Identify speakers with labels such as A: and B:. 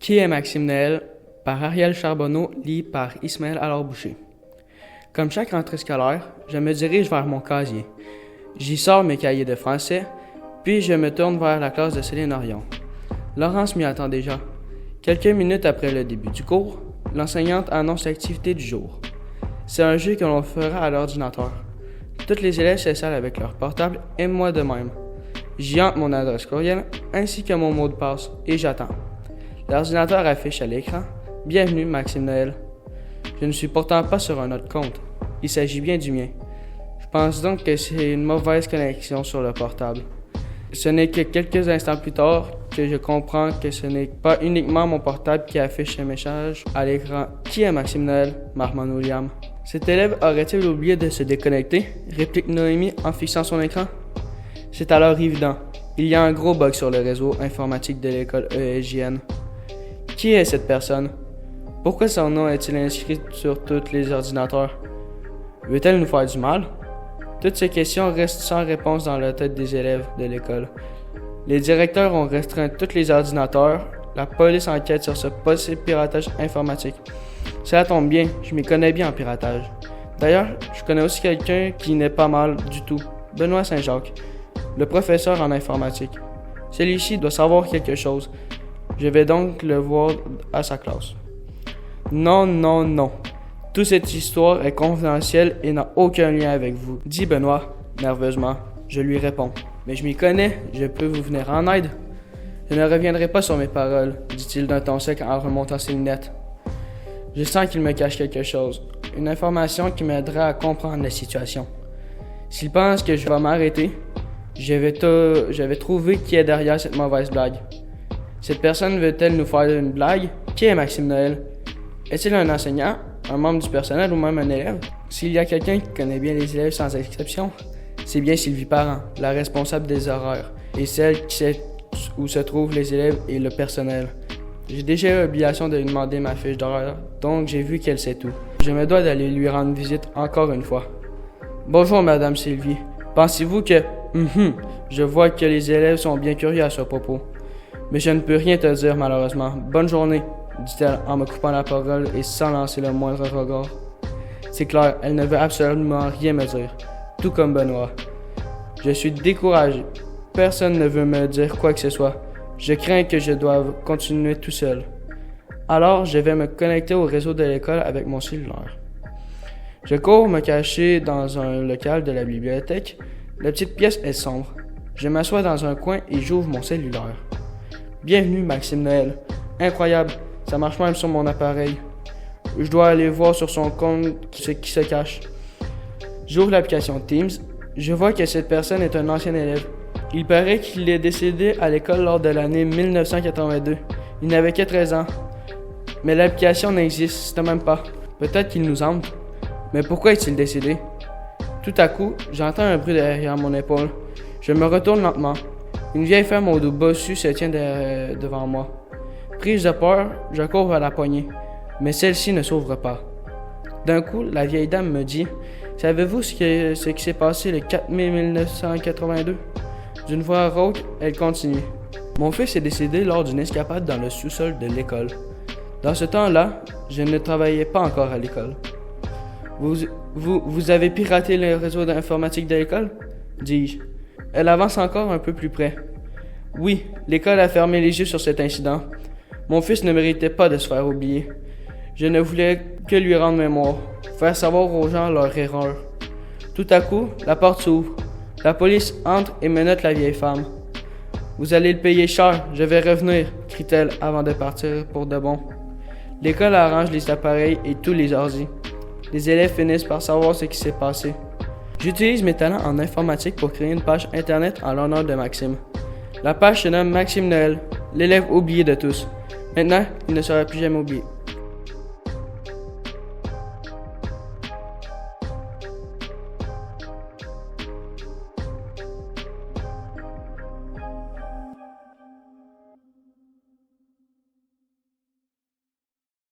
A: Qui est Maxime Noël? Par Ariel Charbonneau, lit par Ismaël Allard-Boucher. Comme chaque rentrée scolaire, je me dirige vers mon casier. J'y sors mes cahiers de français, puis je me tourne vers la classe de Céline Orion. Laurence m'y attend déjà. Quelques minutes après le début du cours, l'enseignante annonce l'activité du jour. C'est un jeu que l'on fera à l'ordinateur. Tous les élèves s'installent avec leur portable et moi de même. J'y entre mon adresse courriel ainsi que mon mot de passe et j'attends. L'ordinateur affiche à l'écran « Bienvenue Maxime Noël ». Je ne suis pourtant pas sur un autre compte. Il s'agit bien du mien. Je pense donc que c'est une mauvaise connexion sur le portable. Ce n'est que quelques instants plus tard que je comprends que ce n'est pas uniquement mon portable qui affiche un message à l'écran. « Qui est Maxime Noël ?» marmonne William. « Cet élève aurait-il oublié de se déconnecter ?» réplique Noémie en fixant son écran. C'est alors évident. Il y a un gros bug sur le réseau informatique de l'école ESJN. Qui est cette personne? Pourquoi son nom est-il inscrit sur tous les ordinateurs? Veut-elle nous faire du mal? Toutes ces questions restent sans réponse dans la tête des élèves de l'école. Les directeurs ont restreint tous les ordinateurs. La police enquête sur ce possible piratage informatique. Cela tombe bien, je m'y connais bien en piratage. D'ailleurs, je connais aussi quelqu'un qui n'est pas mal du tout, Benoît Saint-Jacques, le professeur en informatique. Celui-ci doit savoir quelque chose. Je vais donc le voir à sa classe. Non, non, non. Toute cette histoire est confidentielle et n'a aucun lien avec vous, dit Benoît, nerveusement. Je lui réponds. Mais je m'y connais, je peux vous venir en aide. Je ne reviendrai pas sur mes paroles, dit-il d'un ton sec en remontant ses lunettes. Je sens qu'il me cache quelque chose, une information qui m'aidera à comprendre la situation. S'il pense que je vais m'arrêter, je vais trouver qui est derrière cette mauvaise blague. Cette personne veut-elle nous faire une blague? Qui est Maxime Noël? Est-il un enseignant, un membre du personnel ou même un élève? S'il y a quelqu'un qui connaît bien les élèves sans exception, c'est bien Sylvie Parent, la responsable des horaires, et celle qui sait où se trouvent les élèves et le personnel. J'ai déjà eu l'obligation de lui demander ma fiche d'horaire, donc j'ai vu qu'elle sait tout. Je me dois d'aller lui rendre visite encore une fois. Bonjour Madame Sylvie, pensez-vous que... Je vois que les élèves sont bien curieux à ce propos. Mais je ne peux rien te dire malheureusement. Bonne journée, dit-elle en me coupant la parole et sans lancer le moindre regard. C'est clair, elle ne veut absolument rien me dire, tout comme Benoît. Je suis découragé. Personne ne veut me dire quoi que ce soit. Je crains que je doive continuer tout seul. Alors, je vais me connecter au réseau de l'école avec mon cellulaire. Je cours me cacher dans un local de la bibliothèque. La petite pièce est sombre. Je m'assois dans un coin et j'ouvre mon cellulaire. Bienvenue Maxime Noël. Incroyable, ça marche même sur mon appareil. Je dois aller voir sur son compte ce qui se cache. J'ouvre l'application Teams. Je vois que cette personne est un ancien élève. Il paraît qu'il est décédé à l'école lors de l'année 1982. Il n'avait que 13 ans. Mais l'application n'existe même pas. Peut-être qu'il nous hante. Mais pourquoi est-il décédé? Tout à coup, j'entends un bruit derrière mon épaule. Je me retourne lentement. Une vieille femme au dos bossu se tient devant moi. Prise de peur, je cours vers la poignée. Mais celle-ci ne s'ouvre pas. D'un coup, la vieille dame me dit « Savez-vous ce qui s'est passé le 4 mai 1982 ?» D'une voix rauque, elle continue. « Mon fils est décédé lors d'une escapade dans le sous-sol de l'école. Dans ce temps-là, je ne travaillais pas encore à l'école. » Vous avez piraté le réseau d'informatique de l'école? Dis-je. Elle avance encore un peu plus près. Oui, l'école a fermé les yeux sur cet incident. Mon fils ne méritait pas de se faire oublier. Je ne voulais que lui rendre mémoire, faire savoir aux gens leur erreur. Tout à coup, la porte s'ouvre. La police entre et menotte la vieille femme. Vous allez le payer cher, je vais revenir, crie-t-elle avant de partir pour de bon. L'école arrange les appareils et tous les ordi. Les élèves finissent par savoir ce qui s'est passé. J'utilise mes talents en informatique pour créer une page internet en l'honneur de Maxime. La page se nomme Maxime Noël, l'élève oublié de tous. Maintenant, il ne sera plus jamais oublié.